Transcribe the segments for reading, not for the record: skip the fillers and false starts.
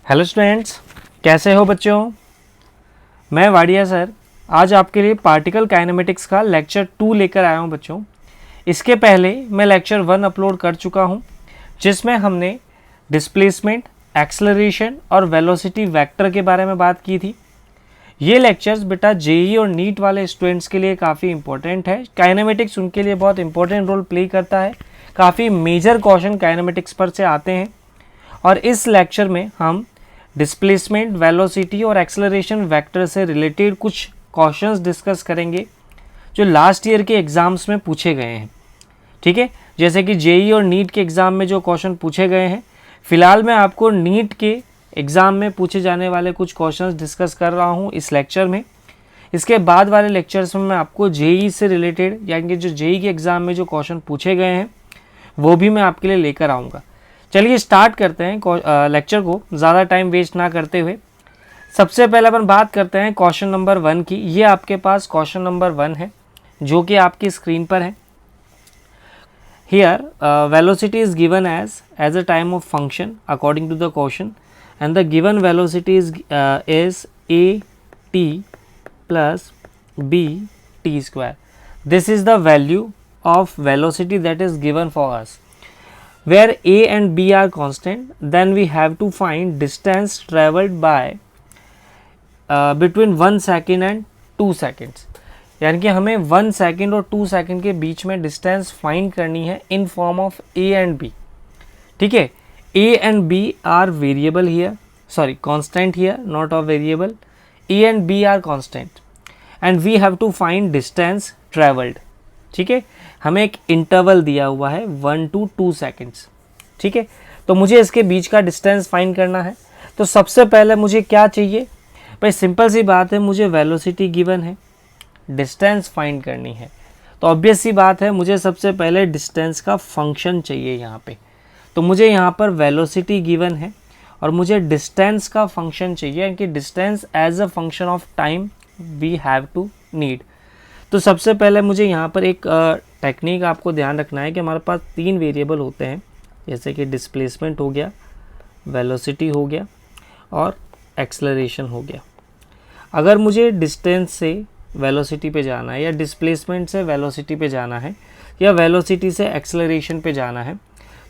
Hello students, कैसे हो बच्चों। मैं वाडिया सर आज आपके लिए पार्टिकल काइनेमेटिक्स का लेक्चर 2 लेकर आया हूं बच्चों। इसके पहले मैं लेक्चर 1 अपलोड कर चुका हूं, जिसमें हमने डिस्प्लेसमेंट, एक्सेलरेशन और वेलोसिटी वेक्टर के बारे में बात की थी। ये लेक्चर्स बेटा जेई और नीट वाले स्टूडेंट्स के लिए काफ़ी इंपॉर्टेंट है। काइनेमेटिक्स उनके लिए बहुत इंपॉर्टेंट रोल प्ले करता है। काफ़ी मेजर क्वेश्चन काइनेमेटिक्स पर से आते हैं और इस लेक्चर में हम डिस्प्लेसमेंट, वेलोसिटी और एक्सेलरेशन वेक्टर से रिलेटेड कुछ क्वेश्चंस डिस्कस करेंगे जो लास्ट ईयर के एग्जाम्स में पूछे गए हैं। ठीक है, जैसे कि जेई और नीट के एग्ज़ाम में जो क्वेश्चन पूछे गए हैं, फिलहाल मैं आपको नीट के एग्ज़ाम में पूछे जाने वाले कुछ क्वेश्चंस डिस्कस कर रहा हूं इस लेक्चर में। इसके बाद वाले लेक्चर्स में मैं आपको जेई से रिलेटेड यानी कि जो जेई के एग्ज़ाम में जो क्वेश्चन पूछे गए हैं वो भी मैं आपके लिए लेकर आऊँगा। चलिए स्टार्ट करते हैं लेक्चर को ज़्यादा टाइम वेस्ट ना करते हुए। सबसे पहले अपन बात करते हैं क्वेश्चन नंबर 1 की। ये आपके पास क्वेश्चन नंबर 1 है जो कि आपकी स्क्रीन पर है। Here velocity is given as a time of function according to the question and the given velocity is a t plus b t square. This is the value of velocity that is given for us. Where a and b are constant, then we have to find distance traveled by between 1 second and 2 seconds. यानी कि हमें 1 second और 2 second के बीच में distance find करनी है in form of a and b. ठीक है, a and b are variable here, sorry constant here, not of variable. a and b are constant and we have to find distance travelled. ठीक है, हमें एक interval दिया हुआ है 1 to 2 seconds. ठीक है, तो मुझे इसके बीच का डिस्टेंस फाइंड करना है. तो सबसे पहले मुझे क्या चाहिए भाई, सिंपल सी बात है, मुझे वेलोसिटी गिवन है, डिस्टेंस फाइंड करनी है. तो ऑब्वियस सी बात है, मुझे सबसे पहले डिस्टेंस का फंक्शन चाहिए यहाँ पे. तो मुझे यहाँ पर वेलोसिटी गिवन है और मुझे डिस्टेंस का फंक्शन चाहिए कि distance as a function of time we have to need. तो सबसे पहले मुझे यहाँ पर एक टेक्निक आपको ध्यान रखना है कि हमारे पास 3 वेरिएबल होते हैं, जैसे कि डिस्प्लेसमेंट हो गया, वेलोसिटी हो गया और एक्सेलरेशन हो गया. अगर मुझे डिस्टेंस से वेलोसिटी पे जाना है या डिस्प्लेसमेंट से वेलोसिटी पे जाना है या वेलोसिटी से एक्सेलरेशन पे जाना है,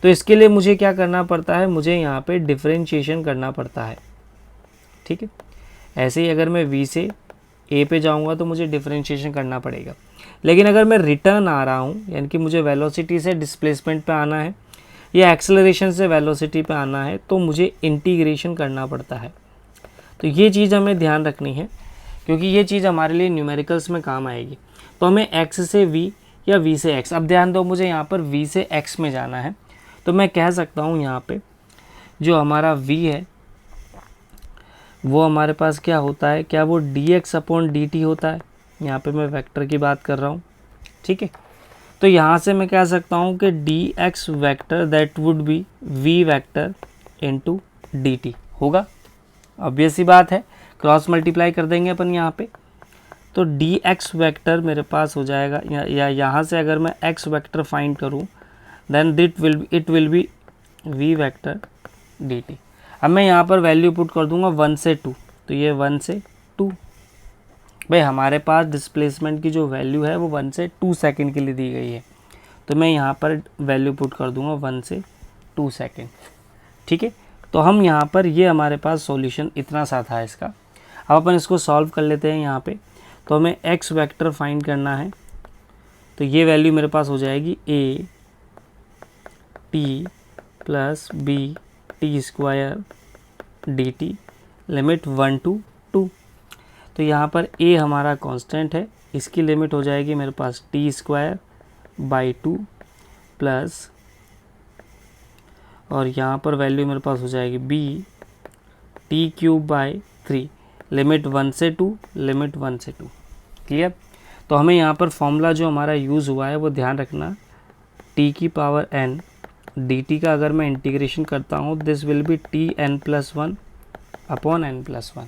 तो इसके लिए मुझे क्या करना पड़ता है, मुझे यहाँ पे डिफरेंशिएशन करना पड़ता है. ठीक है, ऐसे ही अगर मैं v से a पे जाऊंगा तो मुझे डिफरेंशिएशन करना पड़ेगा. लेकिन अगर मैं रिटर्न आ रहा हूँ, यानी कि मुझे वेलोसिटी से डिस्प्लेसमेंट पे आना है या एक्सेलरेशन से वेलोसिटी पे आना है, तो मुझे इंटीग्रेशन करना पड़ता है. तो ये चीज़ हमें ध्यान रखनी है क्योंकि ये चीज़ हमारे लिए न्यूमेरिकल्स में काम आएगी. तो हमें x से v या v से x, अब ध्यान दो मुझे यहाँ पर v से x में जाना है, तो मैं कह सकता हूँ यहाँ पे जो हमारा v है वो हमारे पास क्या होता है, क्या वो dx अपॉन dt होता है. यहाँ पे मैं वेक्टर की बात कर रहा हूँ. ठीक है, तो यहाँ से मैं कह सकता हूँ कि dx vector that would be v vector into dt होगा. ऑब्वियस सी बात है, क्रॉस मल्टीप्लाई कर देंगे अपन यहाँ पे. तो dx वेक्टर मेरे पास हो जाएगा या यहाँ से अगर मैं x वेक्टर फाइंड करूँ then it will be v vector dt. अब मैं यहाँ पर वैल्यू पुट कर दूंगा 1 से 2, तो ये 1 से 2. भाई हमारे पास डिस्प्लेसमेंट की जो वैल्यू है वो 1 से 2 सेकेंड के लिए दी गई है, तो मैं यहाँ पर वैल्यू पुट कर दूंगा 1 से 2 सेकेंड. ठीक है, तो हम यहाँ पर ये हमारे पास सॉल्यूशन इतना सा था इसका. अब अपन इसको सॉल्व कर लेते हैं यहाँ पे. तो हमें x वेक्टर फाइंड करना है, तो ये वैल्यू मेरे पास हो जाएगी a t plus b T square D T limit 1 to 2. तो यहाँ पर a हमारा कांस्टेंट है, इसकी लिमिट हो जाएगी मेरे पास टी स्क्वायर बाई 2 प्लस, और यहाँ पर वैल्यू मेरे पास हो जाएगी b T cube by 3 limit 1 से 2 लिमिट 1 से 2. क्लियर. तो हमें यहाँ पर फॉर्मूला जो हमारा यूज़ हुआ है वो ध्यान रखना, t की पावर n dt का अगर मैं इंटीग्रेशन करता हूँ this will B tn+1 upon n+1.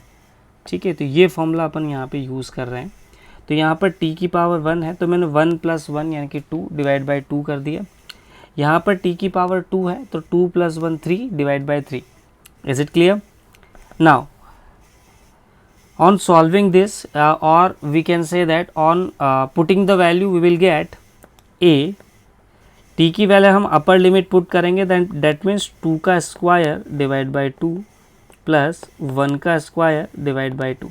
ठीक है, तो ये फॉर्मूला अपन यहाँ पे यूज़ कर रहे हैं. तो यहाँ पर t की पावर 1 है, तो मैंने 1 + 1 यानी कि 2 डिवाइड बाई 2 कर दिया. यहाँ पर t की पावर 2 है, तो 2 + 1 3 divide by 3. Is it clear. Now on solving this or we can say that on putting the value we will get a, t की वैल्यू हम अपर लिमिट पुट करेंगे देन दैट मीन्स 2 का square divide by 2 plus 1 का square divide by 2.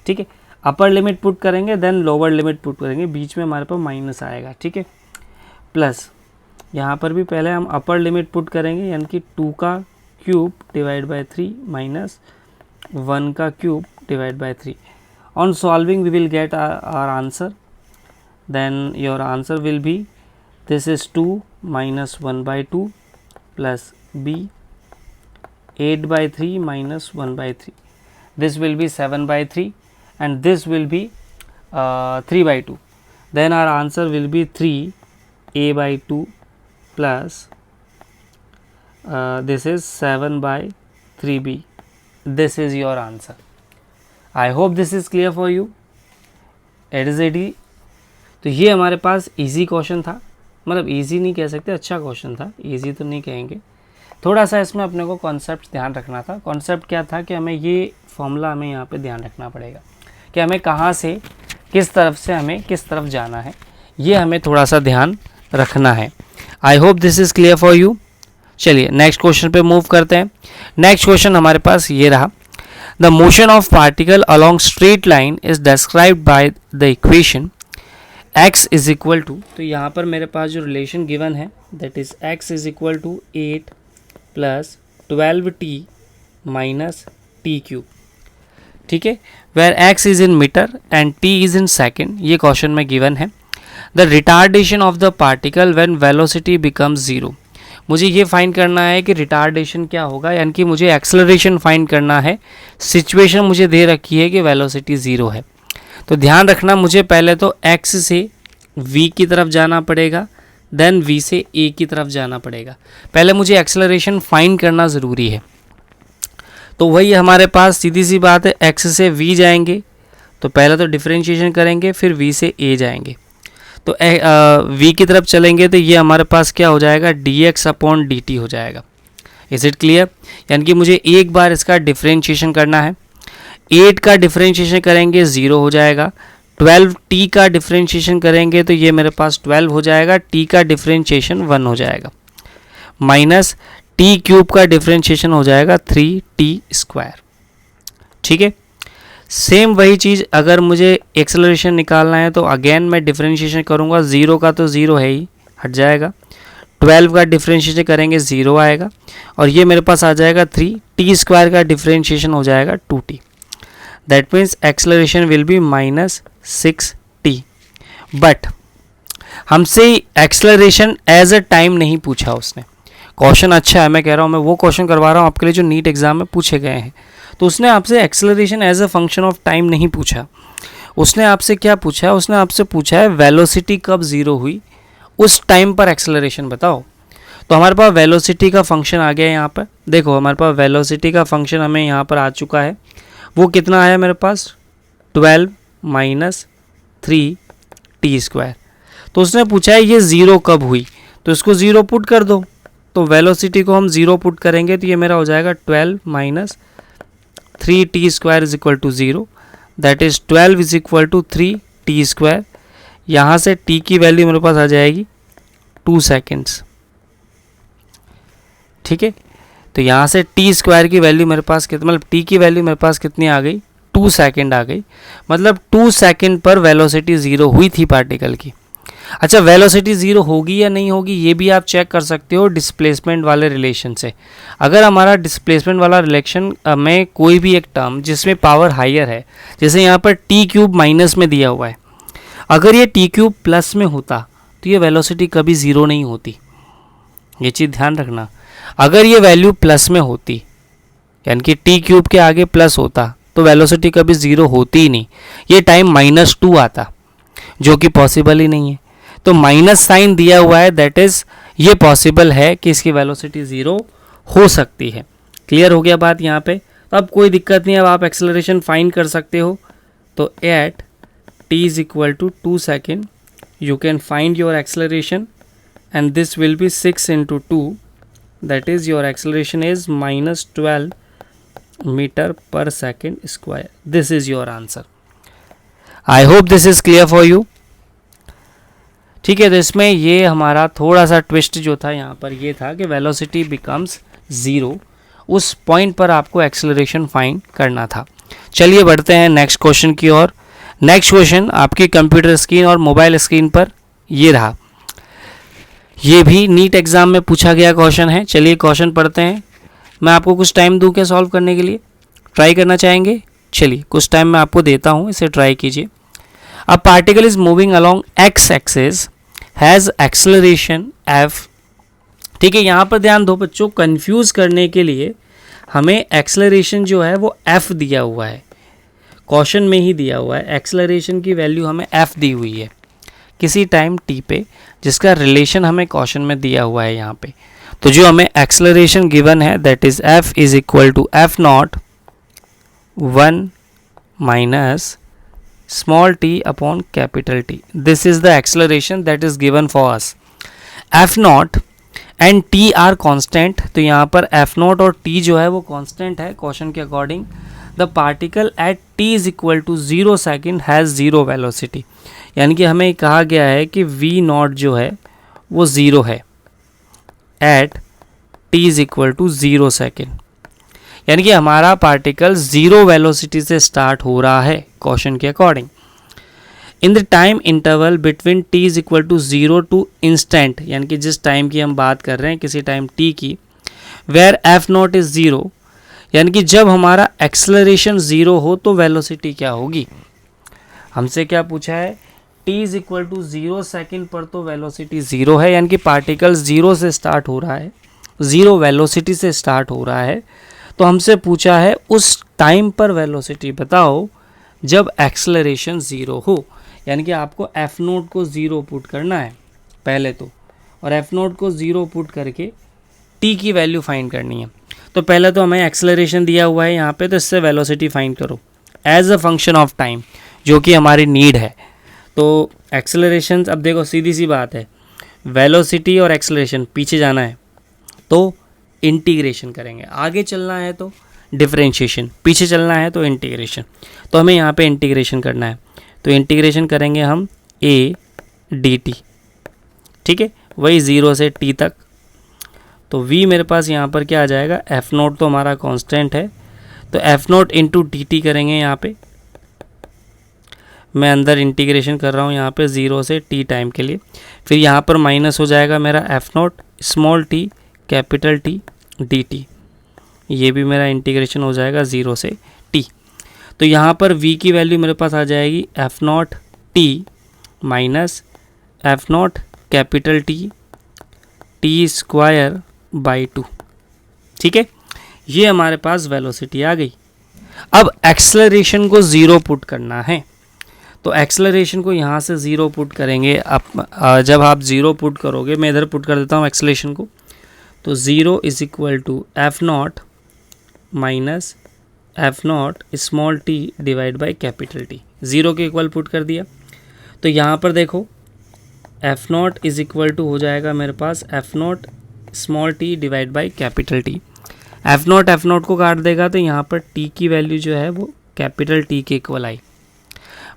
ठीक है, upper limit put करेंगे then lower limit put करेंगे, बीच में हमारे पास माइनस आएगा. ठीक है, प्लस यहाँ पर भी पहले हम अपर लिमिट पुट करेंगे यानी कि 2 का क्यूब डिवाइड बाई 3 माइनस 1 का cube divide by 3. On solving we will get our answer. Then your answer will be this is 2 minus 1 by 2 plus b 8 by 3 minus 1 by 3. This will be 7 by 3 and this will be 3 by 2. Then our answer will be 3 a by 2 plus this is 7 by 3b. This is your answer. I hope this is clear for you. It is easy. तो ये हमारे पास easy question था, मतलब easy नहीं कह सकते, अच्छा question था, इजी तो नहीं कहेंगे. थोड़ा सा इसमें अपने को कॉन्सेप्ट ध्यान रखना था. कॉन्सेप्ट क्या था कि हमें ये फॉर्मूला हमें यहाँ पे ध्यान रखना पड़ेगा कि हमें कहाँ से किस तरफ से हमें किस तरफ जाना है, ये हमें थोड़ा सा ध्यान रखना है. I hope this is clear for you. चलिए नेक्स्ट क्वेश्चन पे मूव करते हैं. नेक्स्ट क्वेश्चन हमारे पास ये रहा. The motion of particle along straight line is described by the equation x is equal to, तो यहाँ पर मेरे पास जो रिलेशन गिवन है that is x is equal to 8 plus 12t minus t cube. ठीक है, where x is in metre and t is in second, ये क्वेश्चन में गिवन है. The retardation of the particle when velocity becomes 0. मुझे ये find करना है कि रिटार्डेशन क्या होगा, यानी कि मुझे एक्सेलरेशन फाइंड करना है. सिचुएशन मुझे दे रखी है कि वेलोसिटी 0 है. तो ध्यान रखना, मुझे पहले तो x से v की तरफ जाना पड़ेगा, देन v से a की तरफ जाना पड़ेगा. पहले मुझे एक्सेलरेशन फाइंड करना ज़रूरी है. तो वही हमारे पास सीधी सी बात है, x से v जाएंगे तो पहले तो डिफरेंशिएशन करेंगे, फिर v से a जाएंगे. तो v की तरफ चलेंगे तो ये हमारे पास क्या हो जाएगा, dx अपॉन dt हो जाएगा. Is it clear? यानी कि मुझे एक बार इसका डिफरेंशिएशन करना है. 8 का डिफरेंशिएशन करेंगे 0 हो जाएगा. 12t का डिफरेंशिएशन करेंगे तो ये मेरे पास 12 हो जाएगा. t का डिफरेंशिएशन 1 हो जाएगा. माइनस t क्यूब का डिफरेंशिएशन हो जाएगा 3t स्क्वायर. ठीक है, सेम वही चीज़ अगर मुझे एक्सेलरेशन निकालना है तो अगेन मैं डिफरेंशिएशन करूँगा. 0 का तो 0 है ही, हट जाएगा. 12 का डिफरेंशिएशन करेंगे 0 आएगा और ये मेरे पास आ जाएगा 3t स्क्वायर का डिफरेंशिएशन हो जाएगा 2t. That means acceleration will be minus 6t. But हमसे acceleration as a time नहीं पूछा उसने. क्वेश्चन अच्छा है, मैं कह रहा हूँ, मैं वो क्वेश्चन करवा रहा हूँ आपके लिए जो नीट एग्जाम में पूछे गए हैं. तो उसने आपसे acceleration as a function of time नहीं पूछा. उसने आपसे क्या पूछा है, उसने आपसे पूछा है वेलोसिटी कब 0 हुई, उस टाइम पर acceleration बताओ. तो हमारे पास वेलोसिटी का फंक्शन आ गया है यहाँ पर. देखो हमारे पास वेलोसिटी का फंक्शन हमें यहाँ पर आ चुका है. वो कितना आया मेरे पास, 12 माइनस 3t स्क्वायर. तो उसने पूछा है ये 0 कब हुई, तो इसको 0 पुट कर दो. तो वेलोसिटी को हम 0 पुट करेंगे तो ये मेरा हो जाएगा 12 minus 3t square is equal to 0. That is 12 is equal to 3t square. यहाँ से t की वैल्यू मेरे पास आ जाएगी 2 सेकेंड्स. ठीक है, तो यहाँ से t स्क्वायर की वैल्यू मेरे पास कितना, मतलब t की वैल्यू मेरे पास कितनी आ गई, 2 सेकेंड आ गई. मतलब 2 सेकेंड पर वेलोसिटी 0 हुई थी पार्टिकल की. अच्छा, वेलोसिटी 0 होगी या नहीं होगी ये भी आप चेक कर सकते हो डिस्प्लेसमेंट वाले रिलेशन से. अगर हमारा डिस्प्लेसमेंट वाला रिलेशन में कोई भी एक टर्म जिसमें पावर हायर है, जैसे यहाँ पर t क्यूब माइनस में दिया हुआ है, अगर ये t क्यूब प्लस में होता तो ये वेलोसिटी कभी 0 नहीं होती. ये चीज़ ध्यान रखना. अगर ये वैल्यू प्लस में होती, यानी कि t क्यूब के आगे प्लस होता, तो वेलोसिटी कभी 0 होती ही नहीं. ये टाइम -2 आता, जो कि पॉसिबल ही नहीं है. तो माइनस साइन दिया हुआ है, दैट इज़ ये पॉसिबल है कि इसकी वेलोसिटी 0 हो सकती है. क्लियर हो गया बात यहाँ पे. अब कोई दिक्कत नहीं, अब आप एक्सेलरेशन फाइंड कर सकते हो. तो at t is equal to 2 second you can find your acceleration and this will be 6 into 2. That is your acceleration is -12 metre per second square. This is your answer. I hope this is clear for you. ठीक है, तो इसमें ये हमारा थोड़ा सा twist जो था यहाँ पर ये था कि वेलोसिटी बिकम्स ज़ीरो, उस पॉइंट पर आपको एक्सेलरेशन फाइंड करना था। चलिए बढ़ते हैं नेक्स्ट क्वेश्चन की ओर। नेक्स्ट क्वेश्चन आपकी कंप्यूटर स्क्रीन और मोबाइल स्क्रीन पर ये रहा। ये भी नीट एग्जाम में पूछा गया क्वेश्चन है। चलिए क्वेश्चन पढ़ते हैं। मैं आपको कुछ टाइम दूं क्या सॉल्व करने के लिए? ट्राई करना चाहेंगे? चलिए कुछ टाइम मैं आपको देता हूं, इसे ट्राई कीजिए। A particle is moving along x axis has acceleration F. ठीक है, यहाँ पर ध्यान दो बच्चों, कंफ्यूज करने के लिए हमें एक्सेलरेशन जो है वो एफ दिया हुआ है, क्वेश्चन में ही दिया हुआ है। एक्सेलरेशन की वैल्यू हमें एफ दी हुई है किसी टाइम टी पे, जिसका रिलेशन हमें क्वेश्चन में दिया हुआ है यहाँ पे। तो जो हमें एक्सेलरेशन गिवन है that is f is equal to f not 1 minus small t upon capital T. This is the acceleration that is given for us. F naught and T are constant. तो यहाँ पर F naught और T जो है वो constant है question के according. The particle at T is equal to 0 second has zero velocity. यानी कि हमें कहा गया है कि V naught जो है वो 0 है at T is equal to 0 second, यानी कि हमारा पार्टिकल जीरो वेलोसिटी से स्टार्ट हो रहा है क्वेश्चन के according. In the time interval between t is equal to 0 to instant, यानी कि जिस टाइम की हम बात कर रहे हैं किसी टाइम टी की, वेयर एफ नॉट इज 0, यानी कि जब हमारा एक्सेलरेशन 0 हो तो वेलोसिटी क्या होगी। हमसे क्या पूछा है, t is equal to 0 second पर तो वेलोसिटी 0 है, यानी कि पार्टिकल 0 से स्टार्ट हो रहा है, 0 वेलोसिटी से स्टार्ट हो रहा है। तो हमसे पूछा है उस टाइम पर वेलोसिटी बताओ जब एक्सेलरेशन 0 हो, यानी कि आपको एफ नोट को 0 पुट करना है पहले तो, और एफ नोट को 0 पुट करके टी की वैल्यू फाइंड करनी है। तो पहले तो हमें एक्सेलरेशन दिया हुआ है यहाँ पे, तो इससे वेलोसिटी फाइंड करो as a function of time, जो कि हमारी नीड है। तो एक्सेलरेशन, अब देखो सीधी सी बात है, वेलोसिटी और एक्सेलरेशन पीछे जाना है तो इंटीग्रेशन करेंगे, आगे चलना है तो डिफरेंशिएशन, पीछे चलना है तो इंटीग्रेशन। तो हमें यहाँ पे इंटीग्रेशन करना है, तो इंटीग्रेशन करेंगे हम ए डी टी। ठीक है, वही 0 से t तक। तो v मेरे पास यहाँ पर क्या आ जाएगा, एफ नोट तो हमारा कांस्टेंट है, तो F note into D T करेंगे। यहाँ पे मैं अंदर इंटीग्रेशन कर रहा हूँ यहाँ पे 0 से t टाइम के लिए, फिर यहाँ पर माइनस हो जाएगा मेरा F note small t capital T D T, ये भी मेरा इंटीग्रेशन हो जाएगा 0 से t। तो यहाँ पर v की वैल्यू मेरे पास आ जाएगी F not t minus f not capital T square by 2। ठीक है, ये हमारे पास वेलोसिटी आ गई। अब एक्सेलरेशन को 0 पुट करना है, तो एक्सेलरेशन को यहाँ से 0 पुट करेंगे। अब जब आप 0 पुट करोगे, मैं इधर पुट कर देता हूँ एक्सेलरेशन को, तो 0 is equal to f not minus f not small t divide by capital T, 0 के इक्वल पुट कर दिया। तो यहाँ पर देखो F nought is equal to हो जाएगा मेरे पास F not small t divide by capital T। F nought को काट देगा तो यहाँ पर t की वैल्यू जो है वो कैपिटल T के इक्वल आई।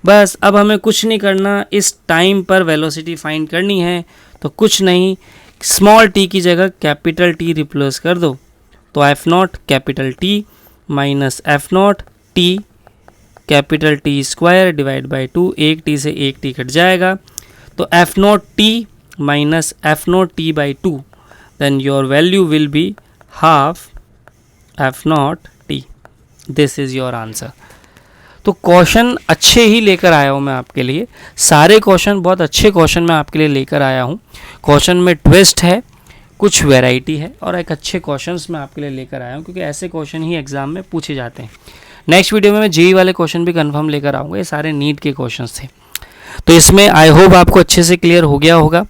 बस अब हमें कुछ नहीं करना, इस टाइम पर वेलोसिटी फाइंड करनी है। तो कुछ नहीं, स्मॉल t की जगह कैपिटल T रिप्लेस कर दो, तो f not capital T minus f not t capital T square divide by 2, एक t से एक t कट जाएगा, तो f not t minus f not t by 2, then your value will be half f not t। This is your answer. तो question अच्छे ही लेकर आया हूँ मैं आपके लिए, सारे क्वेश्चन बहुत अच्छे क्वेश्चन मैं आपके लिए लेकर आया हूँ। क्वेश्चन में ट्विस्ट है, कुछ वैरायटी है, और एक अच्छे क्वेश्चंस मैं आपके लिए लेकर आया हूँ, क्योंकि ऐसे क्वेश्चन ही एग्जाम में पूछे जाते हैं। नेक्स्ट वीडियो में मैं जेईई वाले क्वेश्चन भी कंफर्म लेकर आऊँगा, ये सारे नीट के क्वेश्चंस थे। तो इसमें आई होप आपको अच्छे से क्लियर हो गया होगा।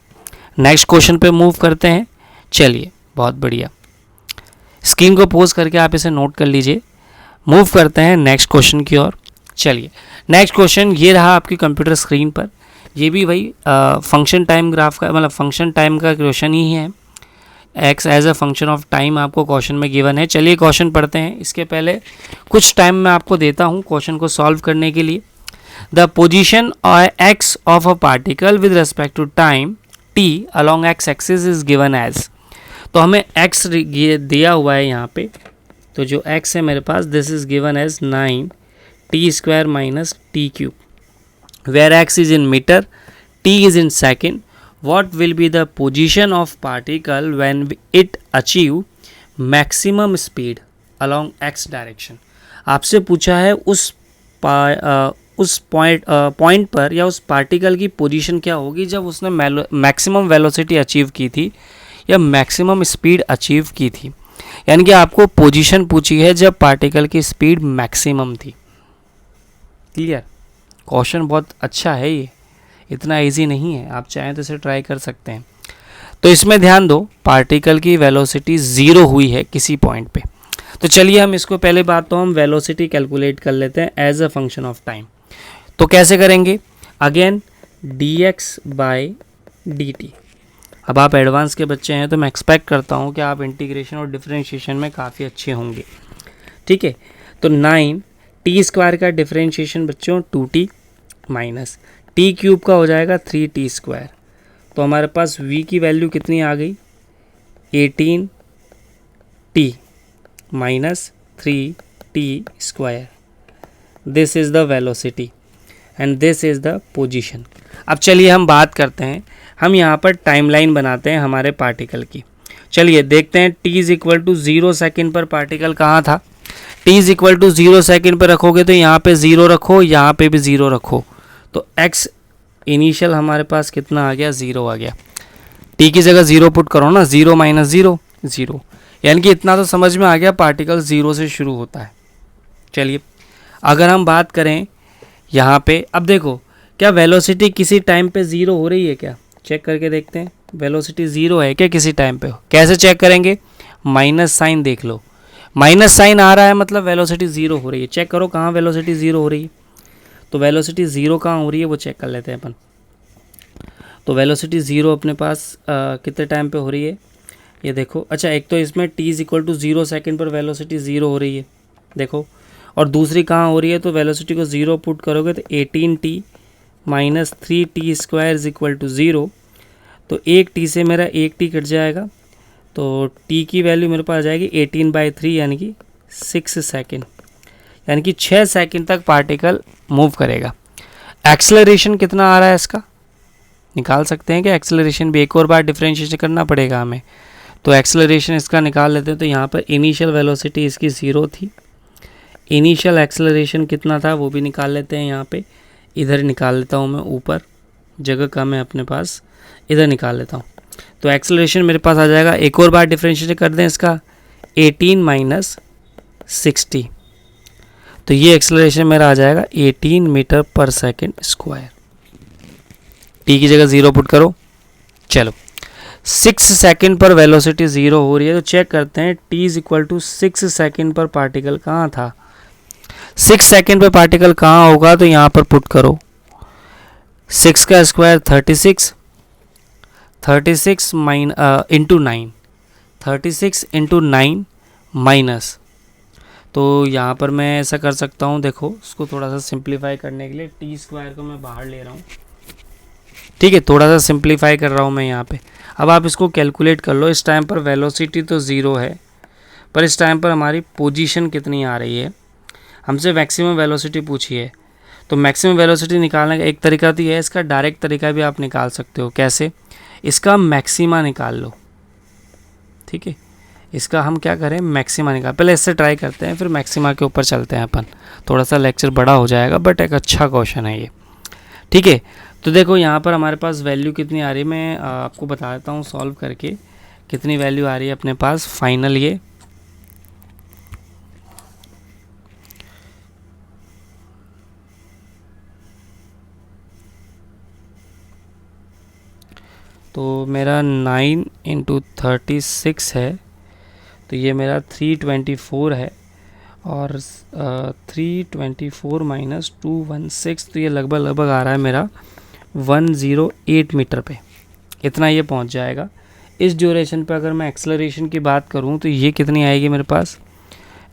नेक्स्ट क्वेश्चन पे मूव करते हैं। चलिए, बहुत बढ़िया, स्क्रीन को पोज करके आप इसे नोट कर लीजिए। मूव करते हैं नेक्स्ट क्वेश्चन की ओर। चलिए, नेक्स्ट क्वेश्चन ये रहा आपकी कंप्यूटर स्क्रीन पर। ये भी वही फंक्शन टाइम ग्राफ का, मतलब फंक्शन टाइम का क्वेश्चन ही है। X as a function of time आपको क्वेश्चन में गिवन है। चलिए क्वेश्चन पढ़ते हैं। इसके पहले कुछ टाइम मैं आपको देता हूँ क्वेश्चन को सॉल्व करने के लिए। The position x of a particle with respect to time t along x axis is given as. तो हमें एक्स दिया हुआ है यहाँ पे, तो जो एक्स है मेरे पास this is given as 9 t square minus t cube, where x is in metre, t is in second. What will be the position of particle when it achieve maximum speed along x direction? आपसे पूछा है उस point पर या उस particle की position क्या होगी जब उसने मैक्सिमम वेलोसिटी अचीव की थी या मैक्सिमम स्पीड अचीव की थी। यानी कि आपको पोजीशन पूछी है जब पार्टिकल की स्पीड मैक्सिमम थी। क्लियर? क्वेश्चन बहुत अच्छा है, ये इतना इजी नहीं है, आप चाहें तो इसे ट्राई कर सकते हैं। तो इसमें ध्यान दो, पार्टिकल की वेलोसिटी ज़ीरो हुई है किसी पॉइंट पे। तो चलिए हम इसको पहले बात तो हम वेलोसिटी कैलकुलेट कर लेते हैं as a function of time. तो कैसे करेंगे? Again dx by dt। अब आप एडवांस के बच्चे हैं तो मैं एक्सपेक्ट करता हूँ कि आप इंटीग्रेशन और डिफरेंशिएशन में काफ़ी अच्छे होंगे। ठीक है, तो 9 टी स्क्वायर का डिफरेंशिएशन बच्चों 2t माइनस टी क्यूब का हो जाएगा 3t स्क्वायर। तो हमारे पास v की वैल्यू कितनी आ गई? 18t minus 3t square. This is the velocity and this is the position. अब चलिए हम बात करते हैं, हम यहाँ पर टाइमलाइन बनाते हैं हमारे पार्टिकल की। चलिए देखते हैं t is equal to 0 second पर पार्टिकल कहाँ था। t is equal to 0 second पर रखोगे तो यहाँ पे 0 रखो, यहाँ पे भी 0 रखो, तो x इनिशियल हमारे पास कितना आ गया? 0 आ गया। t की जगह 0 पुट करो ना, 0 माइनस 0 0, यानी कि इतना तो समझ में आ गया पार्टिकल 0 से शुरू होता है। चलिए अगर हम बात करें यहाँ पे, अब देखो क्या वेलोसिटी किसी टाइम पे 0 हो रही है क्या? चेक करके देखते हैं, वेलोसिटी 0 है क्या किसी टाइम पे? कैसे चेक करेंगे? माइनस साइन देख लो, माइनस साइन आ रहा है मतलब वेलोसिटी 0 हो रही है। चेक करो कहाँ वेलोसिटी 0 हो रही है। तो वेलोसिटी 0 कहाँ हो रही है वो चेक कर लेते हैं अपन। तो वेलोसिटी 0 अपने पास कितने टाइम पे हो रही है ये देखो। अच्छा, एक तो इसमें t is equal to 0 second पर वेलोसिटी 0 हो रही है देखो, और दूसरी कहाँ हो रही है? तो वेलोसिटी को 0 पुट करोगे तो 18t minus 3t square is equal to 0। तो एक t से मेरा एक t कट जाएगा, तो t की वैल्यू मेरे पास आ जाएगी 18/3 यानी कि 6 सेकेंड, यानी कि 6 सेकेंड तक पार्टिकल मूव करेगा। एक्सेलरेशन कितना आ रहा है इसका निकाल सकते हैं कि एक्सेलरेशन भी एक और बार डिफरेंशिएशन करना पड़ेगा हमें। तो एक्सेलरेशन इसका निकाल लेते हैं। तो यहाँ पर इनिशियल वेलोसिटी इसकी 0 थी, इनिशियल एक्सेलरेशन कितना था वो भी निकाल लेते हैं। यहाँ पे इधर निकाल लेता हूँ मैं, ऊपर जगह कम है अपने पास, इधर निकाल लेता हूँ। तो एक्सेलरेशन मेरे पास आ जाएगा, एक और बार डिफरेंशिएशन कर दें इसका, 18 माइनस 60, तो ये एक्सेलरेशन मेरा आ जाएगा 18 metre per second square. T की जगह 0 पुट करो। चलो 6 सेकेंड पर वेलोसिटी 0 हो रही है, तो चेक करते हैं t is equal to 6 second पर पार्टिकल कहाँ था। 6 सेकेंड पर पार्टिकल कहाँ होगा? तो यहाँ पर पुट करो, 6 का स्क्वायर 36, 36 इंटू 9, 36 इंटू 9 माइनस, तो यहाँ पर मैं ऐसा कर सकता हूँ, देखो उसको थोड़ा सा सिंप्लीफाई करने के लिए टी स्क्वायर को मैं बाहर ले रहा हूँ। ठीक है, थोड़ा सा सिंप्लीफाई कर रहा हूँ मैं यहाँ पे। अब आप इसको कैलकुलेट कर लो। इस टाइम पर वेलोसिटी तो 0 है, पर इस टाइम पर हमारी पोजीशन कितनी आ रही है? हमसे मैक्सिमम वेलोसिटी पूछी है, तो मैक्सिमम वेलोसिटी निकालने का एक तरीका तो ये है, इसका डायरेक्ट तरीका भी आप निकाल सकते हो। कैसे? इसका मैक्सिमा निकाल लो। ठीक है, इसका हम क्या करें? मैक्सिमा निकाल, पहले इससे ट्राई करते हैं फिर मैक्सिमा के ऊपर चलते हैं अपन। थोड़ा सा लेक्चर बड़ा हो जाएगा बट एक अच्छा क्वेश्चन है ये। ठीक है, तो देखो यहाँ पर हमारे पास वैल्यू कितनी आ रही है, मैं आपको बता देता हूँ सॉल्व करके कितनी वैल्यू आ रही है अपने पास फाइनल। ये तो मेरा 9 इंटू 36 है, तो ये मेरा 324 है, और 324 माइनस 216, तो ये लगभग आ रहा है मेरा 108 मीटर पे। इतना ये पहुंच जाएगा इस ड्यूरेशन पे अगर मैं एक्सेलरेशन की बात करूँ तो ये कितनी आएगी मेरे पास,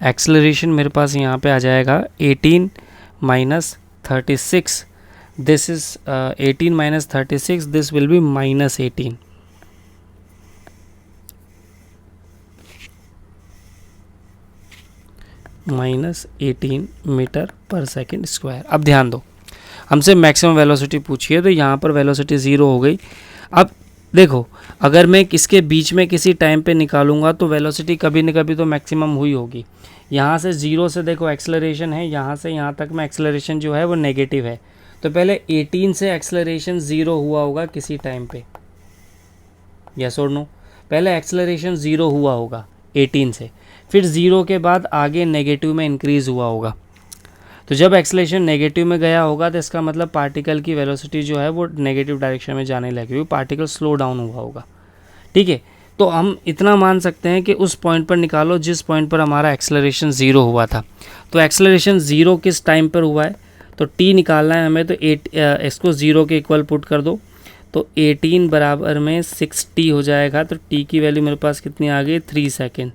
एक्सेलरेशन मेरे पास यहाँ पे आ जाएगा 18 minus 36, this is 18 minus 36, this will be minus 18, minus 18 metre per second square. अब ध्यान दो, हमसे मैक्सिमम वेलोसिटी पूछी है तो यहाँ पर वेलोसिटी 0 हो गई। अब देखो, अगर मैं इसके बीच में किसी टाइम पे निकालूंगा तो वेलोसिटी कभी न कभी तो मैक्सिमम हुई होगी। यहाँ से 0 से देखो एक्सेलरेशन है, यहाँ से यहाँ तक में एक्सेलरेशन जो है वो नेगेटिव है, तो पहले 18 से एक्सेलरेशन 0 हुआ होगा किसी टाइम पे, यस और नो, पहले एक्सेलरेशन 0 हुआ होगा 18 से, फिर 0 के बाद आगे नेगेटिव में इंक्रीज़ हुआ होगा। तो जब एक्सेलरेशन नेगेटिव में गया होगा तो इसका मतलब पार्टिकल की वेलोसिटी जो है वो नेगेटिव डायरेक्शन में जाने लगी हुई, पार्टिकल स्लो डाउन हुआ होगा। ठीक है, तो हम इतना मान सकते हैं कि उस पॉइंट पर निकालो जिस पॉइंट पर हमारा एक्सेलरेशन 0 हुआ था। तो एक्सेलरेशन 0 किस टाइम पर हुआ है, तो टी निकालना है हमें, तो इसको 0 के इक्वल पुट कर दो, तो 18 बराबर में 6t हो जाएगा। तो टी की वैल्यू मेरे पास कितनी आ गई, 3 सेकेंड।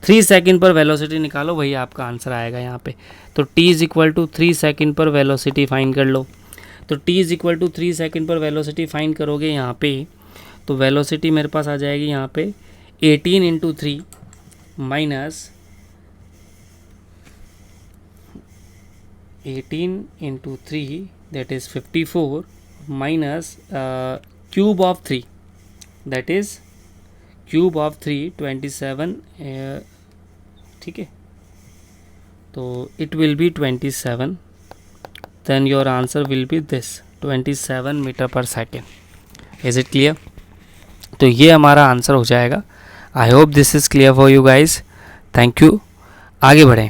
3 सेकेंड पर वेलोसिटी निकालो, वही आपका आंसर आएगा यहाँ पे। तो t is equal to 3 second पर वेलोसिटी फाइंड कर लो। तो t is equal to 3 second पर वेलोसिटी फाइंड करोगे यहाँ पे, तो वेलोसिटी मेरे पास आ जाएगी यहाँ पे 18 into 3 minus 18 into 3 that is 54 minus cube of 3 that is cube of 3 27, ठीक है, तो it will be 27, then your answer will be this 27 metre per second. Is it clear? तो ये हमारा आंसर हो जाएगा। I hope this is clear for you guys, thank you. आगे बढ़ें,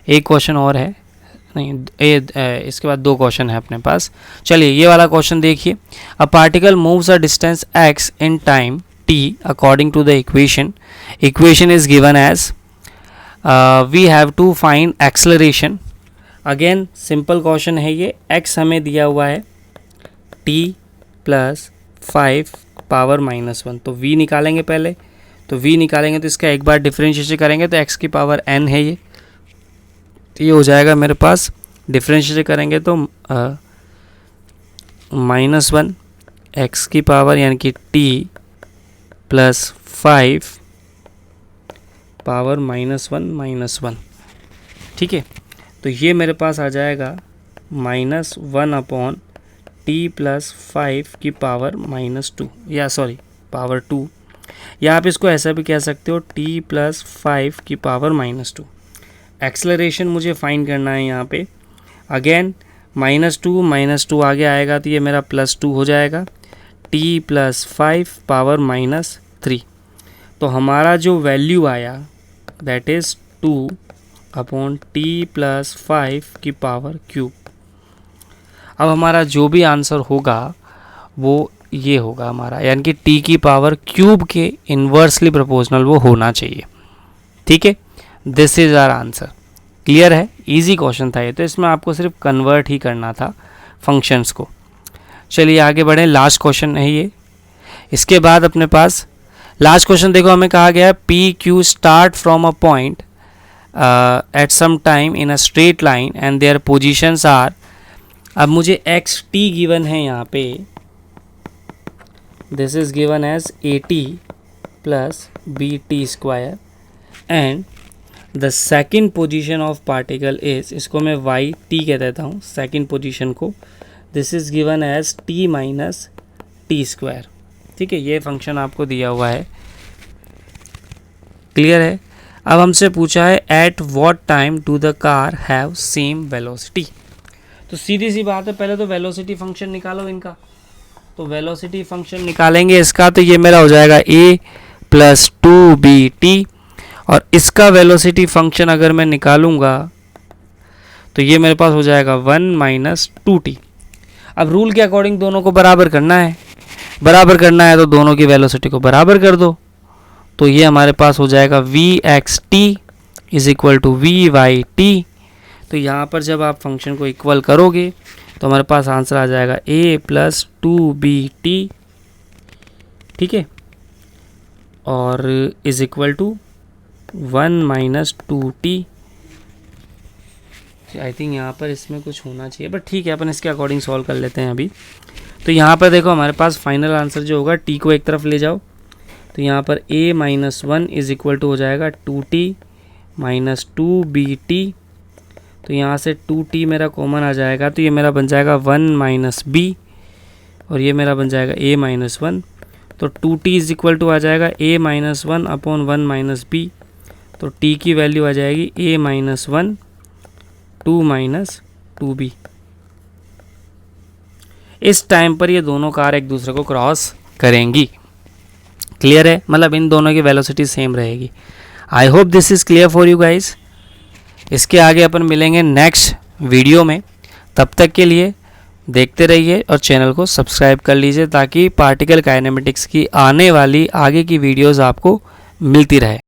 एक क्वेश्चन और है, नहीं इसके बाद 2 क्वेश्चन है अपने पास। चलिए ये वाला क्वेश्चन देखिए। A particle moves a distance x in time t according to the equation is given as we have to find acceleration. Again simple question है ये, x हमें दिया हुआ है t प्लस 5 पावर -1, तो v निकालेंगे पहले, तो v निकालेंगे तो इसका एक बार डिफरेंशिएशन करेंगे तो x की पावर n है ये हो जाएगा मेरे पास, डिफरेंशिएट करेंगे तो -1 x की पावर यानी कि t प्लस 5 पावर -1, ठीक है। तो ये मेरे पास आ जाएगा -1 अपॉन t प्लस 5 की पावर -2, या सॉरी पावर 2, या आप इसको ऐसा भी कह सकते हो t प्लस 5 की पावर -2। एक्सेलरेशन मुझे फाइंड करना है यहाँ पे। अगेन -2 आगे आएगा तो ये मेरा +2 हो जाएगा, t प्लस 5 पावर -3। तो हमारा जो वैल्यू आया that is 2 upon t plus 5 की पावर क्यूब। अब हमारा जो भी आंसर होगा वो ये होगा हमारा, यानी कि t की पावर क्यूब के इन्वर्सली प्रोपोर्शनल वो होना चाहिए, ठीक है। This is our answer. Clear है? इजी क्वेश्चन था ये, तो इसमें आपको सिर्फ कन्वर्ट ही करना था फंक्शंस को। चलिए आगे बढ़ें, लास्ट क्वेश्चन है ये। इसके बाद अपने पास लास्ट क्वेश्चन देखो, हमें कहा गया है P Q start from a point at some time in a straight line and their positions are. अब मुझे एक्स टी गिवन है यहाँ पे, this is given as AT plus BT square and the second position of particle is, इसको मैं YT कह देता हूँ सेकेंड पोजीशन को, this is given as T minus T square, ठीक है। ये फंक्शन आपको दिया हुआ है, क्लियर है। अब हमसे पूछा है at what time do the car have same velocity. तो सीधी सी बात है, पहले तो वेलोसिटी फंक्शन निकालो इनका। तो वेलोसिटी फंक्शन निकालेंगे इसका, तो ये मेरा हो जाएगा a प्लस 2BT, और इसका वेलोसिटी फंक्शन अगर मैं निकालूंगा तो ये मेरे पास हो जाएगा 1 माइनस 2t। अब रूल के अकॉर्डिंग दोनों को बराबर करना है, तो दोनों की वेलोसिटी को बराबर कर दो, तो ये हमारे पास हो जाएगा vxt is equal to vyt। तो यहाँ पर जब आप फंक्शन को इक्वल करोगे तो हमारे पास आंसर आ जाएगा a प्लस 2bt, ठीक है। और is equal to 1 minus 2t। I think यहाँ पर इसमें कुछ होना चाहिए, बट ठीक है, अपन इसके अकॉर्डिंग सॉल्व कर लेते हैं अभी। तो यहाँ पर देखो हमारे पास फाइनल आंसर जो होगा, t को एक तरफ ले जाओ, तो यहाँ पर a minus 1 is equal to हो जाएगा 2t माइनस 2bt। तो यहाँ से 2t मेरा कॉमन आ जाएगा, तो ये मेरा बन जाएगा 1 माइनस b, और ये मेरा बन जाएगा a माइनस 1। तो 2t इज इक्वल टू आ जाएगा a minus 1 upon 1 minus b। तो t की वैल्यू आ जाएगी a माइनस 1 2 माइनस 2b। इस टाइम पर ये दोनों कार एक दूसरे को क्रॉस करेंगी। क्लियर है, मतलब इन दोनों की वेलोसिटी सेम रहेगी। आई hope this is clear for you guys. इसके आगे अपन मिलेंगे नेक्स्ट वीडियो में। तब तक के लिए देखते रहिए और चैनल को सब्सक्राइब कर लीजिए, ताकि पार्टिकल काइनेमेटिक्स की आने वाली आगे की वीडियोस आपको मिलती रहे।